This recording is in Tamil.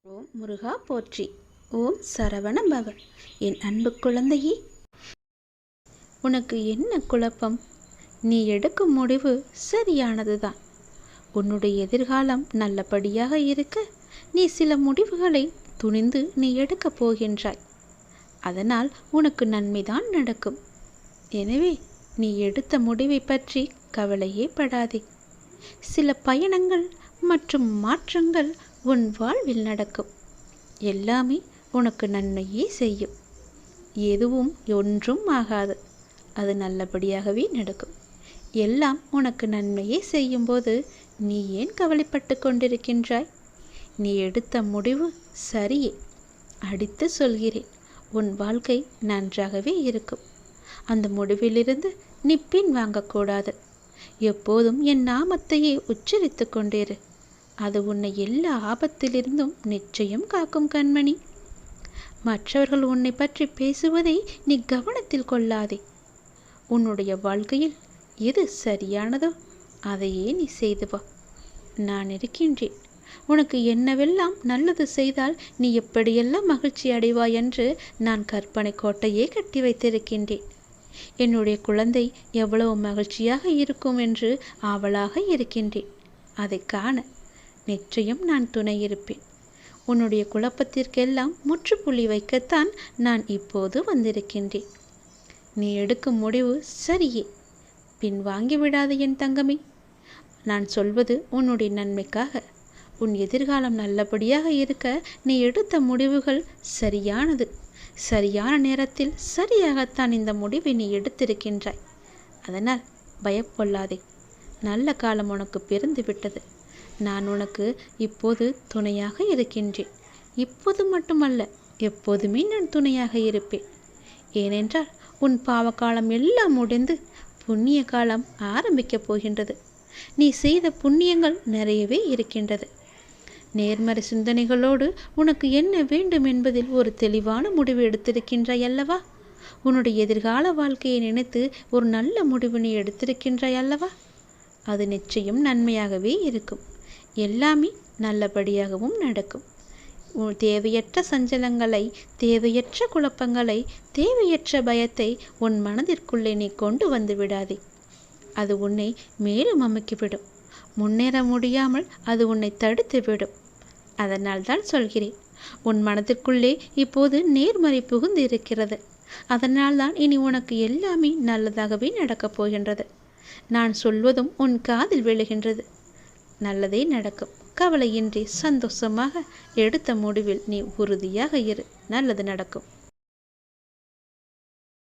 ஓம் முருகா போற்றி. ஓம் சரவண பவ. என் அன்பு குழந்தையே, உனக்கு என்ன குழப்பம்? நீ எடுக்கும் முடிவு சரியானதுதான். உன்னுடைய எதிர்காலம் நல்லபடியாக இருக்க நீ சில முடிவுகளை துணிந்து நீ எடுக்கப் போகின்றாய். அதனால் உனக்கு நன்மைதான் நடக்கும். எனவே நீ எடுத்த முடிவை பற்றி கவலையே படாதே. சில பயணங்கள் மற்றும் மாற்றங்கள் உன் வாழ்வில் நடக்கும். எல்லாமே உனக்கு நன்மையே செய்யும். எதுவும் ஒன்றும் ஆகாது. அது நல்லபடியாகவே நடக்கும். எல்லாம் உனக்கு நன்மையே செய்யும்போது நீ ஏன் கவலைப்பட்டு கொண்டிருக்கின்றாய்? நீ எடுத்த முடிவு சரியே. அடித்து சொல்கிறேன், உன் வாழ்க்கை நன்றாகவே இருக்கும். அந்த முடிவிலிருந்து நீ பின் வாங்கக்கூடாது. எப்போதும் என் நாமத்தையே உச்சரித்து கொண்டிரு. அது உன்னை எல்லா ஆபத்திலிருந்தும் நிச்சயம் காக்கும் கண்மணி. மற்றவர்கள் உன்னை பற்றி பேசுவதை நீ கவனத்தில் கொள்ளாதே. உன்னுடைய வாழ்க்கையில் எது சரியானதோ அதையே நீ செய்து வா. நான் இருக்கின்றேன். உனக்கு என்னவெல்லாம் நல்லது செய்தால் நீ எப்படியெல்லாம் மகிழ்ச்சி அடைவாய் என்று நான் கற்பனை கோட்டையே கட்டி வைத்திருக்கின்றேன். என்னுடைய குழந்தை எவ்வளவு மகிழ்ச்சியாக இருக்கும் என்று ஆவலாக இருக்கின்றேன். அதை காண நிச்சயம் நான் துணை இருப்பேன். உன்னுடைய குழப்பத்திற்கெல்லாம் முற்றுப்புள்ளி வைக்கத்தான் நான் இப்போது வந்திருக்கின்றேன். நீ எடுக்கும் முடிவு சரியே. பின் வாங்கிவிடாது என் தங்கமே. நான் சொல்வது உன்னுடைய நன்மைக்காக. உன் எதிர்காலம் நல்லபடியாக இருக்க நீ எடுத்த முடிவுகள் சரியானது. சரியான நேரத்தில் சரியாகத்தான் இந்த முடிவை நீ எடுத்திருக்கின்றாய். அதனால் பயப்பொள்ளாதே. நல்ல காலம் உனக்கு பிறந்து விட்டது. நான் உனக்கு இப்போது துணையாக இருக்கின்றேன். இப்போது மட்டுமல்ல, எப்போதுமே நான் துணையாக இருப்பேன். ஏனென்றால் உன் பாவகாலம் எல்லாம் முடிந்து புண்ணிய காலம் ஆரம்பிக்கப் போகின்றது. நீ செய்த புண்ணியங்கள் நிறையவே இருக்கின்றது. நேர்மறை சிந்தனைகளோடு உனக்கு என்ன வேண்டும் என்பதில் ஒரு தெளிவான முடிவு எடுத்திருக்கின்றாய் அல்லவா? உன்னுடைய எதிர்கால வாழ்க்கையை நினைத்து ஒரு நல்ல முடிவு நீ எடுத்திருக்கின்றாய் அல்லவா? அது நிச்சயம் நன்மையாகவே இருக்கும். எல்லாமே நல்லபடியாகவும் நடக்கும். தேவையற்ற சஞ்சலங்களை, தேவையற்ற குழப்பங்களை, தேவையற்ற பயத்தை உன் மனதிற்குள்ளே நீ கொண்டு வந்து விடாதே. அது உன்னை மேலும் அமுக்கிவிடும். முன்னேற முடியாமல் அது உன்னை தடுத்து விடும். அதனால் தான் சொல்கிறேன், உன் மனதிற்குள்ளே இப்போது நேர்மறை புகுந்து இருக்கிறது. அதனால்தான் இனி உனக்கு எல்லாமே நல்லதாகவே நடக்கப் போகின்றது. நான் சொல்வதும் உன் காதில் விழுகின்றது. நல்லதே நடக்கும். கவலையின்றி சந்தோஷமாக எடுத்த முடிவில் நீ உறுதியாக இரு. நல்லது நடக்கும்.